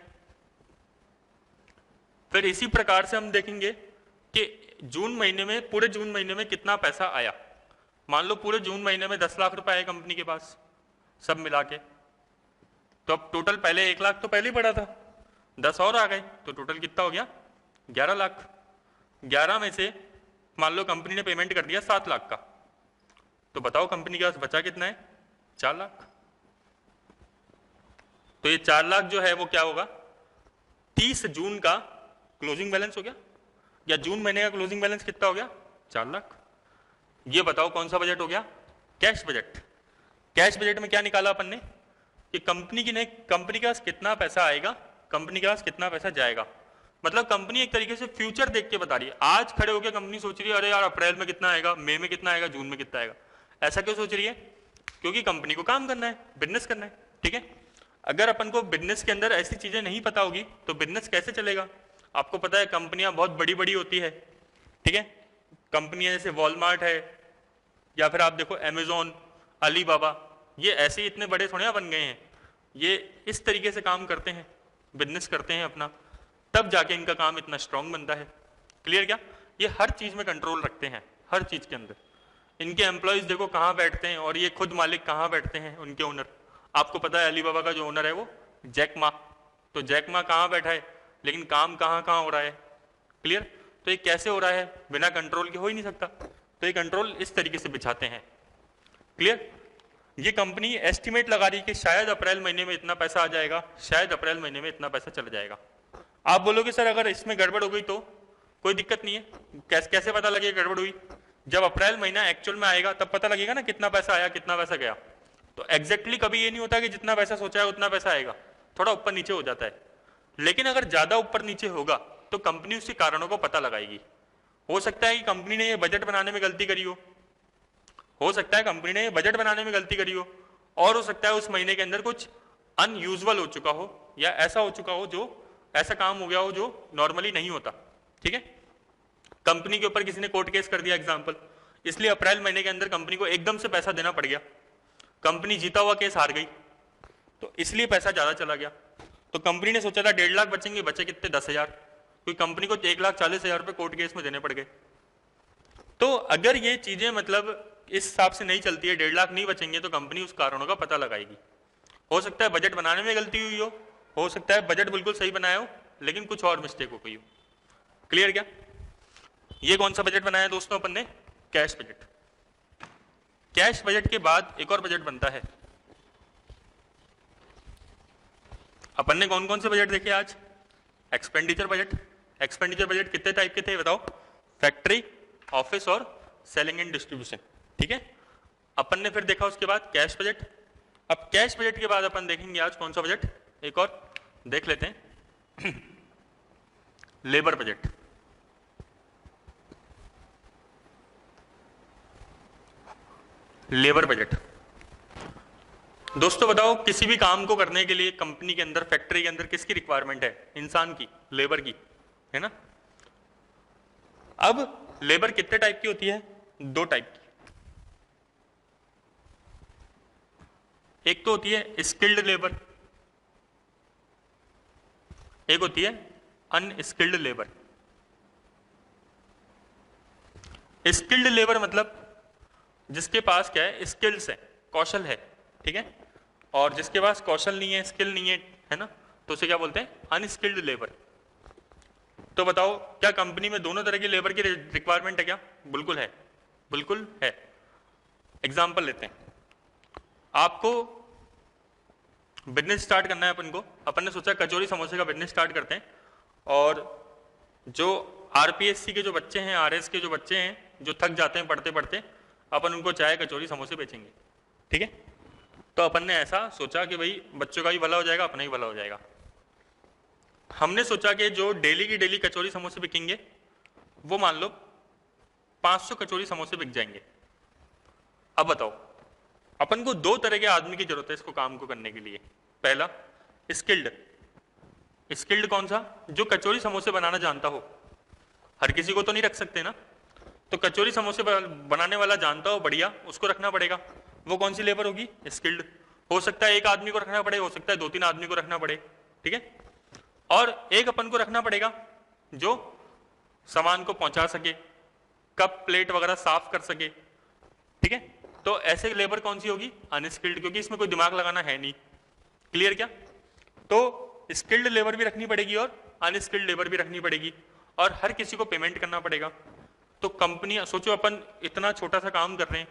फिर इसी प्रकार से हम देखेंगे कि जून महीने में, पूरे जून महीने में कितना पैसा आया। मान लो पूरे जून महीने में 10 लाख रुपए आए कंपनी के पास सब मिला के, तो अब टोटल पहले 1 लाख तो पहले ही पड़ा था, 10 और आ गए, तो टोटल कितना हो गया? 11 लाख। 11 में से मान लो कंपनी ने पेमेंट कर दिया 7 लाख का, तो बताओ कंपनी के पास बचा कितना है? 4 लाख। तो ये 4 लाख जो है वो क्या होगा? 30 जून का क्लोजिंग बैलेंस हो गया, या जून महीने का क्लोजिंग बैलेंस कितना हो गया? 4 लाख। ये बताओ कौन सा बजट हो गया? Cash budget. कैश बजट में क्या निकाला अपन ने कि कंपनी के पास कितना पैसा आएगा, कंपनी के पास कितना पैसा जाएगा। मतलब कंपनी एक तरीके से फ्यूचर देख के बता रही है। आज खड़े होकर कंपनी सोच रही है अरे यार अप्रैल में कितना आएगा, मई में कितना आएगा, जून में कितना आएगा। ऐसा क्यों सोच रही है? क्योंकि कंपनी को काम करना है, बिजनेस करना है। ठीक है, अगर अपन को बिजनेस के अंदर ऐसी चीजें नहीं पता होगी तो बिजनेस कैसे चलेगा? आपको पता है कंपनियां बहुत बड़ी बड़ी होती है। ठीक है, कंपनियां जैसे वॉलमार्ट है या फिर आप देखो अमेजोन, अलीबाबा, ये ऐसे ही इतने बड़े थोड़े बन गए हैं। ये इस तरीके से काम करते हैं, बिजनेस करते हैं अपना, तब जाके इनका काम इतना स्ट्रांग बनता है। क्लियर क्या? ये हर चीज में कंट्रोल रखते हैं, हर चीज के अंदर। इनके एम्प्लॉयज देखो कहाँ बैठते हैं और ये खुद मालिक कहाँ बैठते हैं, उनके ओनर। आपको पता है अलीबाबा का जो ओनर है वो जैक मा, तो जैक मा कहाँ बैठा है, लेकिन काम कहाँ कहाँ हो रहा है। क्लियर? तो ये कैसे हो रहा है? बिना कंट्रोल के हो ही नहीं सकता। तो ये कंट्रोल इस तरीके से बिछाते हैं। क्लियर? ये कंपनी एस्टिमेट लगा रही है कि शायद अप्रैल महीने में इतना पैसा आ जाएगा, शायद अप्रैल महीने में इतना पैसा चला जाएगा। आप बोलोगे सर अगर इसमें गड़बड़ हो गई तो? कोई दिक्कत नहीं है। कैसे पता लगेगा गड़बड़ हुई? जब अप्रैल महीना एक्चुअल में आएगा तब पता लगेगा ना कितना पैसा आया, कितना पैसा गया। तो एग्जैक्टली कभी ये नहीं होता कि जितना पैसा सोचा है उतना पैसा आएगा, थोड़ा ऊपर नीचे हो जाता है। लेकिन अगर ज्यादा ऊपर नीचे होगा तो कंपनी उसके कारणों को पता लगाएगी। हो सकता है कि कंपनी ने ये बजट बनाने में गलती करी हो सकता है कंपनी ने ये बजट बनाने में गलती करी हो, और हो सकता है उस महीने के अंदर कुछ अनयूजुअल हो चुका हो या ऐसा हो चुका हो, जो ऐसा काम हो गया हो जो नॉर्मली नहीं होता। ठीक है, कंपनी के ऊपर किसी ने कोर्ट केस कर दिया एग्जांपल, इसलिए अप्रैल महीने के अंदर कंपनी को एकदम से पैसा देना पड़ गया। कंपनी जीता हुआ केस हार गई तो इसलिए पैसा ज्यादा चला गया। तो कंपनी ने सोचा था 1.5 लाख बचेंगे, बचे कितने? 10,000। कोई कंपनी को 1,40,000 रुपए कोर्ट केस में देने पड़ गए। तो अगर ये चीजें मतलब इस हिसाब से नहीं चलती है, 1.5 लाख नहीं बचेंगे, तो कंपनी उस कारणों का पता लगाएगी। हो सकता है बजट बनाने में गलती हुई हो सकता है बजट बिल्कुल सही बनाया हो लेकिन कुछ और मिस्टेक हो गई हो। क्लियर क्या? ये कौन सा बजट बनाया दोस्तों अपन ने? Cash budget. कैश बजट के बाद एक और बजट बनता है। अपन ने कौन कौन से बजट देखे आज? Expenditure budget. एक्सपेंडिचर बजट कितने टाइप के थे बताओ? फैक्ट्री, ऑफिस और सेलिंग एंड डिस्ट्रीब्यूशन। ठीक है, अपन ने फिर देखा उसके बाद कैश बजट। अब कैश बजट के बाद अपन देखेंगे आज कौन सा बजट, एक और देख लेते हैं लेबर बजट। लेबर बजट दोस्तों बताओ, किसी भी काम को करने के लिए कंपनी के अंदर, फैक्ट्री के अंदर किसकी रिक्वायरमेंट है? इंसान की, लेबर की, है ना? अब लेबर कितने टाइप की होती है? 2 टाइप की। एक तो होती है स्किल्ड लेबर, एक होती है अनस्किल्ड लेबर। स्किल्ड लेबर मतलब जिसके पास क्या है? स्किल्स है, कौशल है। ठीक है, और जिसके पास कौशल नहीं है, स्किल नहीं है ना, तो उसे क्या बोलते हैं? Unskilled labour. तो बताओ क्या कंपनी में दोनों तरह की लेबर की रिक्वायरमेंट है क्या? बिल्कुल है, बिल्कुल है। एग्जाम्पल लेते हैं, आपको बिजनेस स्टार्ट करना है अपन ने सोचा कचौरी समोसे का बिजनेस स्टार्ट करते हैं, और जो आरपीएससी के जो बच्चे हैं, आरएस के जो बच्चे हैं, जो थक जाते हैं पढ़ते पढ़ते, अपन उनको चाय कचौरी समोसे बेचेंगे। ठीक है, तो अपन ने ऐसा सोचा कि भाई बच्चों का भी भला हो जाएगा, अपना ही भला हो जाएगा। हमने सोचा कि जो डेली की डेली कचौरी समोसे बिकेंगे वो मान लो 500 कचौरी समोसे बिक जाएंगे। अब बताओ, अपन को 2 तरह के आदमी की जरूरत है इसको काम को करने के लिए। पहला स्किल्ड। स्किल्ड कौन सा? जो कचौरी समोसे बनाना जानता हो। हर किसी को तो नहीं रख सकते ना, तो कचौरी समोसे बनाने वाला जानता हो बढ़िया, उसको रखना पड़ेगा। वो कौन सी लेबर होगी? स्किल्ड। हो सकता है 1 आदमी को रखना पड़े, हो सकता है 2-3 आदमी को रखना पड़े। ठीक है, और एक अपन को रखना पड़ेगा जो सामान को पहुंचा सके, कप प्लेट वगैरह साफ कर सके। ठीक है, तो ऐसे लेबर कौन सी होगी? अनस्किल्ड, क्योंकि इसमें कोई दिमाग लगाना है नहीं। क्लियर क्या? तो स्किल्ड लेबर भी रखनी पड़ेगी और अनस्किल्ड लेबर भी रखनी पड़ेगी, और हर किसी को पेमेंट करना पड़ेगा। तो कंपनियां, सोचो अपन इतना छोटा सा काम कर रहे हैं,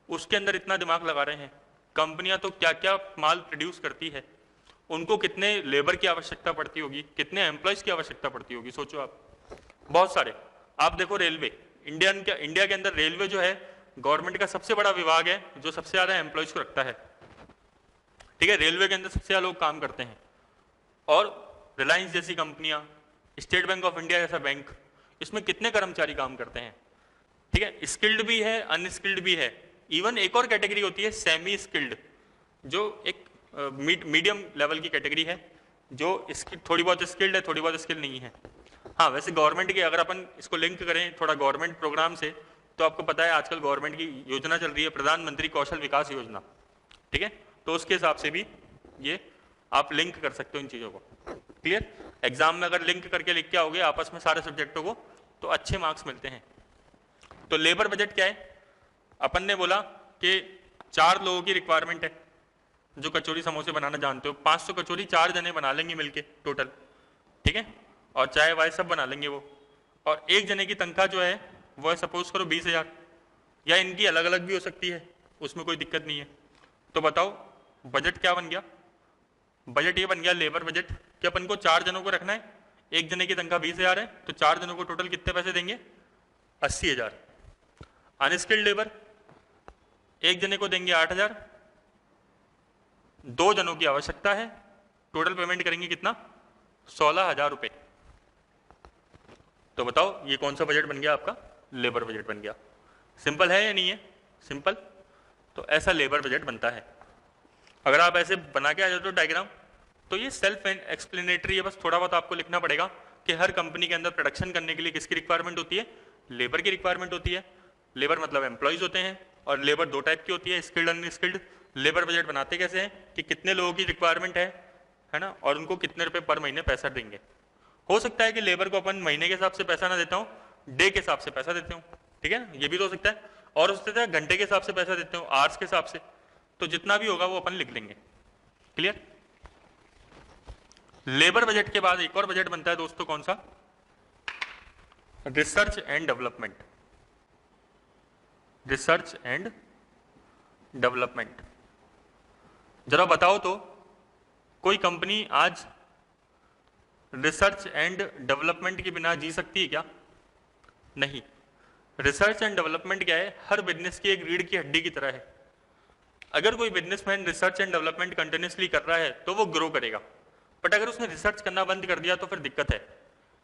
उसके अंदर इतना दिमाग लगा रहे हैं। कंपनियां तो क्या क्या माल प्रोड्यूस करती है, उनको कितने लेबर की आवश्यकता पड़ती होगी, कितने एम्प्लॉयज की आवश्यकता पड़ती होगी, सोचो आप। बहुत सारे। आप देखो रेलवे, इंडिया के अंदर रेलवे जो है गवर्नमेंट का सबसे बड़ा विभाग है, जो सबसे ज्यादा एम्प्लॉयज को रखता है। ठीक है, रेलवे के अंदर सबसे ज्यादा लोग काम करते हैं। और रिलायंस जैसी कंपनियां, स्टेट बैंक ऑफ इंडिया जैसा बैंक, इसमें कितने कर्मचारी काम करते हैं, ठीक है, स्किल्ड भी है, अनस्किल्ड भी है। इवन एक और कैटेगरी होती है सेमी स्किल्ड, जो एक मीडियम लेवल की कैटेगरी है, जो इसकी थोड़ी बहुत स्किल्ड है, थोड़ी बहुत स्किल्ड नहीं है। हाँ, वैसे गवर्नमेंट की अगर अपन इसको लिंक करें थोड़ा गवर्नमेंट प्रोग्राम से, तो आपको पता है आजकल गवर्नमेंट की योजना चल रही है प्रधानमंत्री कौशल विकास योजना, ठीक है, तो उसके हिसाब से भी ये आप लिंक कर सकते हो इन चीज़ों को। क्लियर? एग्जाम में अगर लिंक करके लिख के आओगे आपस में सारे सब्जेक्टों को, तो अच्छे मार्क्स मिलते हैं। तो लेबर बजट क्या है? अपन ने बोला कि 4 लोगों की रिक्वायरमेंट है जो कचौरी समोसे बनाना जानते हो। 500 कचौरी 4 जने बना लेंगे मिलके टोटल, ठीक है, और चाय वाय सब बना लेंगे वो। और एक जने की तनख्वाह जो है वो है सपोज करो 20,000, या इनकी अलग अलग भी हो सकती है, उसमें कोई दिक्कत नहीं है। तो बताओ बजट क्या बन गया? बजट ये बन गया लेबर बजट कि अपन को 4 जनों को रखना है, एक जने की तनख्वाह 20,000 है, तो 4 जनों को टोटल कितने पैसे देंगे? 80,000। अनस्किल्ड लेबर एक जने को देंगे 8,000, 2 जनों की आवश्यकता है, टोटल पेमेंट करेंगे कितना? 16,000 रुपए। तो बताओ ये कौन सा बजट बन गया आपका? लेबर बजट बन गया। सिंपल है या नहीं है? सिंपल। तो ऐसा लेबर बजट बनता है। अगर आप ऐसे बना के आ जाते हो डायग्राम, तो ये सेल्फ एक्सप्लेनेटरी है, बस थोड़ा बहुत आपको लिखना पड़ेगा कि हर कंपनी के अंदर प्रोडक्शन करने के लिए किसकी रिक्वायरमेंट होती है? लेबर की रिक्वायरमेंट होती है। लेबर मतलब एम्प्लॉयज होते हैं, और लेबर 2 टाइप की होती है, स्किल्ड अनस्किल्ड। लेबर बजट बनाते कैसे हैं कि कितने लोगों की रिक्वायरमेंट है ना, और उनको कितने रुपए पर महीने पैसा देंगे। हो सकता है कि लेबर को अपन महीने के हिसाब से पैसा ना देता हूँ, डे के हिसाब से पैसा देते हूँ, ठीक है, ये भी तो हो सकता है। और हो सकता है घंटे के हिसाब से पैसा देते हो, आवर्स के हिसाब से। तो जितना भी होगा वो अपन लिख लेंगे। क्लियर? लेबर बजट के बाद एक और बजट बनता है दोस्तों, कौन सा? Research and development. Research and development, जरा बताओ तो कोई कंपनी आज रिसर्च एंड डेवलपमेंट के बिना जी सकती है क्या? नहीं। रिसर्च एंड डेवलपमेंट क्या है? हर बिजनेस की एक रीढ़ की हड्डी की तरह है। अगर कोई businessman research and development continuously कर रहा है तो वो ग्रो करेगा, बट अगर उसने रिसर्च करना बंद कर दिया तो फिर दिक्कत है।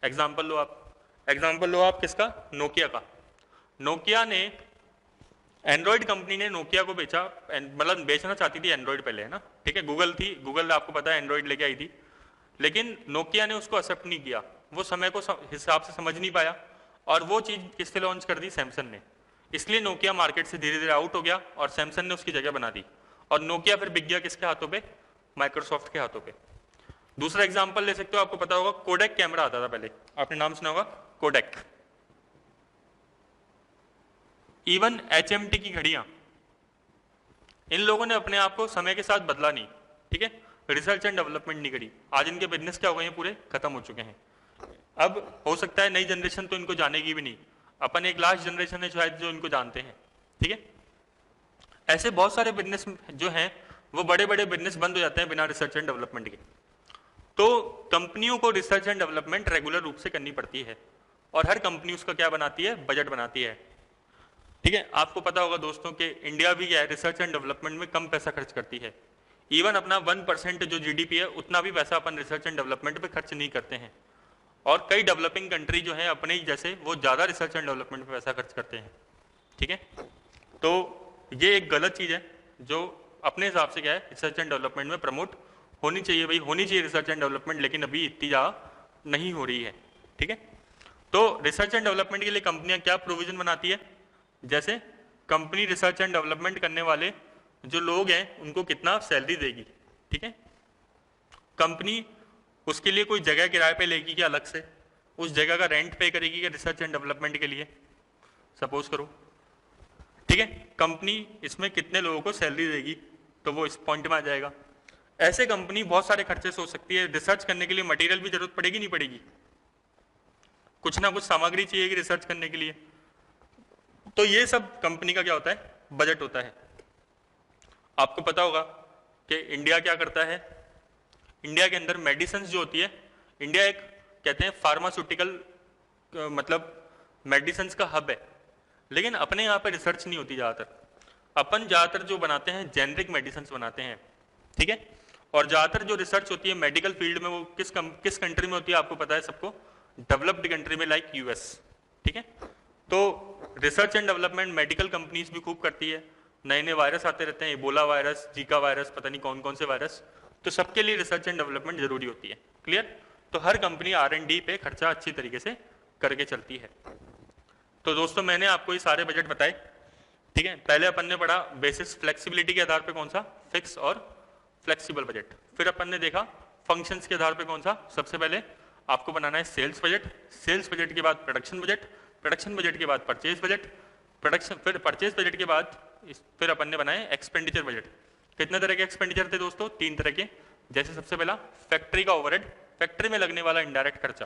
एग्जाम्पल लो आप किसका? नोकिया का। नोकिया ने, एंड्रॉइड कंपनी ने नोकिया को बेचा, मतलब बेचना चाहती थी एंड्रॉइड पहले, है ना, ठीक है, गूगल थी, गूगल आपको पता है एंड्रॉइड लेके आई थी, लेकिन नोकिया ने उसको एक्सेप्ट नहीं किया, वो समय को हिसाब से समझ नहीं पाया, और वो चीज़ किससे लॉन्च कर दी? सैमसंग ने। इसलिए नोकिया मार्केट से धीरे धीरे आउट हो गया और सैमसंग ने उसकी जगह बना दी, और नोकिया फिर बिक गया किसके हाथों पे? माइक्रोसॉफ्ट के हाथों पे। दूसरा एग्जांपल ले सकते हो, आपको पता होगा कोडेक कैमरा आता था पहले, आपने नाम सुना होगा कोडेक। इवन HMT की घड़ियां, इन लोगों ने अपने आप को समय के साथ बदला नहीं, ठीक है, रिसर्च एंड डेवलपमेंट नहीं करी। आज इनके बिजनेस क्या हो गए हैं? पूरे खत्म हो चुके हैं। अब हो सकता है नई जनरेशन तो इनको जानेगी भी नहीं, अपन एक लास्ट जनरेशन है शायद जो इनको जानते हैं, ठीक है। ऐसे बहुत सारे बिजनेस जो हैं वो बड़े बड़े बिजनेस बंद हो जाते हैं बिना रिसर्च एंड डेवलपमेंट के। तो कंपनियों को रिसर्च एंड डेवलपमेंट रेगुलर रूप से करनी पड़ती है, और हर कंपनी उसका क्या बनाती है? बजट बनाती है, ठीक है। आपको पता होगा दोस्तों कि इंडिया भी क्या है, रिसर्च एंड डेवलपमेंट में कम पैसा खर्च करती है। इवन अपना 1% जो GDP है उतना भी पैसा अपन रिसर्च एंड डेवलपमेंट पे खर्च नहीं करते हैं, और कई डेवलपिंग कंट्री जो है अपने ही जैसे वो ज़्यादा रिसर्च एंड डेवलपमेंट पे पैसा खर्च करते हैं, ठीक है। तो ये एक गलत चीज़ है जो अपने हिसाब से क्या है रिसर्च एंड डेवलपमेंट में प्रमोट होनी चाहिए, भाई होनी चाहिए रिसर्च एंड डेवलपमेंट, लेकिन अभी इतनी ज़्यादा नहीं हो रही है, ठीक है। तो रिसर्च एंड डेवलपमेंट के लिए कंपनियां क्या प्रोविजन बनाती है? जैसे कंपनी रिसर्च एंड डेवलपमेंट करने वाले जो लोग हैं उनको कितना सैलरी देगी, ठीक है। कंपनी उसके लिए कोई जगह किराए पे लेगी क्या अलग से? उस जगह का रेंट पे करेगी क्या रिसर्च एंड डेवलपमेंट के लिए? सपोज करो, ठीक है। कंपनी इसमें कितने लोगों को सैलरी देगी, तो वो इस पॉइंट में आ जाएगा। ऐसे कंपनी बहुत सारे खर्चे सोच सकती है। रिसर्च करने के लिए मटेरियल भी जरूरत पड़ेगी नहीं पड़ेगी? कुछ ना कुछ सामग्री चाहिए रिसर्च करने के लिए। तो ये सब कंपनी का क्या होता है? बजट होता है। आपको पता होगा कि इंडिया क्या करता है, इंडिया के अंदर मेडिसिन जो होती है, इंडिया एक कहते हैं फार्मास्यूटिकल मतलब मेडिसिन का हब है, लेकिन अपने यहाँ पे रिसर्च नहीं होती ज़्यादातर। अपन ज़्यादातर जो बनाते हैं जेनरिक मेडिसिन बनाते हैं, ठीक है। और ज़्यादातर जो रिसर्च होती है मेडिकल फील्ड में वो किस कंट्री में होती है आपको पता है सबको? डेवलप्ड कंट्री में लाइक यूएस, ठीक है। तो research and development medical companies भी खूब करती है, नए नए वायरस आते रहते हैं, इबोला वायरस, जीका वायरस, पता नहीं कौन कौन से वायरस, तो सबके लिए रिसर्च एंड डेवलपमेंट जरूरी होती है, क्लियर। तो हर कंपनी R&D पे खर्चा अच्छी तरीके से करके चलती है। तो दोस्तों मैंने आपको ये सारे बजट बताए, ठीक है। पहले अपन ने पढ़ा बेसिस फ्लेक्सिबिलिटी के आधार पे कौन सा, फिक्स और फ्लेक्सिबल बजट। फिर अपन ने देखा फंक्शंस के आधार पे कौन सा, सबसे पहले आपको बनाना है सेल्स बजट, सेल्स बजट के बाद प्रोडक्शन बजट, प्रोडक्शन बजट के बाद परचेज बजट, प्रोडक्शन फिर परचेज बजट के बाद फिर अपन ने बनाए एक्सपेंडिचर बजट। कितने तरह के एक्सपेंडिचर थे दोस्तों, 3 तरह के। जैसे सबसे पहला फैक्ट्री का ओवरहेड, फैक्ट्री में लगने वाला इनडायरेक्ट खर्चा।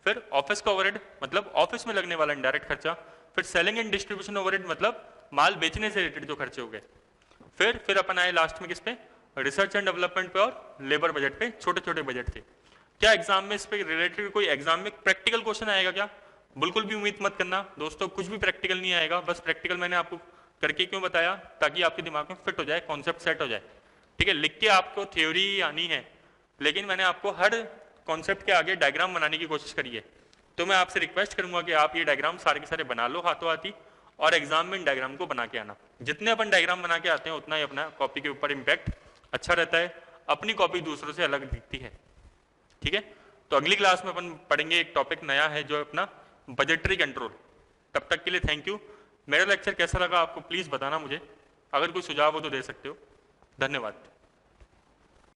फिर ऑफिस का ओवरहेड मतलब ऑफिस में लगने वाला इनडायरेक्ट खर्चा। फिर सेलिंग एंड डिस्ट्रीब्यूशन ओवरहेड मतलब माल बेचने से रिलेटेड जो खर्चे हो गए। फिर अपन आए लास्ट में किस पे, रिसर्च एंड डेवलपमेंट पे और लेबर बजट पे, छोटे छोटे बजट थे। क्या एग्जाम में इस पे रिलेटेड कोई एग्जाम में प्रैक्टिकल क्वेश्चन आएगा क्या? बिल्कुल भी उम्मीद मत करना दोस्तों, कुछ भी प्रैक्टिकल नहीं आएगा। बस प्रैक्टिकल मैंने आपको करके क्यों बताया, ताकि आपके दिमाग में फिट हो जाए, कॉन्सेप्ट सेट हो जाए, ठीक है। लिख के आपको थ्योरी आनी है, लेकिन मैंने आपको हर कॉन्सेप्ट के आगे डायग्राम बनाने की कोशिश करी है। तो मैं आपसे रिक्वेस्ट करूंगा कि आप ये डायग्राम सारे के सारे बना लो हाथों हाथी, और एग्जाम में इन डायग्राम को बना के आना। जितने अपन डायग्राम बना के आते हैं उतना ही अपना कॉपी के ऊपर इम्पैक्ट अच्छा रहता है, अपनी कॉपी दूसरों से अलग दिखती है, ठीक है। तो अगली क्लास में अपन पढ़ेंगे एक टॉपिक नया है जो अपना बजटरी कंट्रोल। तब तक के लिए थैंक यू। मेरा लेक्चर कैसा लगा आपको प्लीज बताना मुझे, अगर कोई सुझाव हो तो दे सकते हो। धन्यवाद।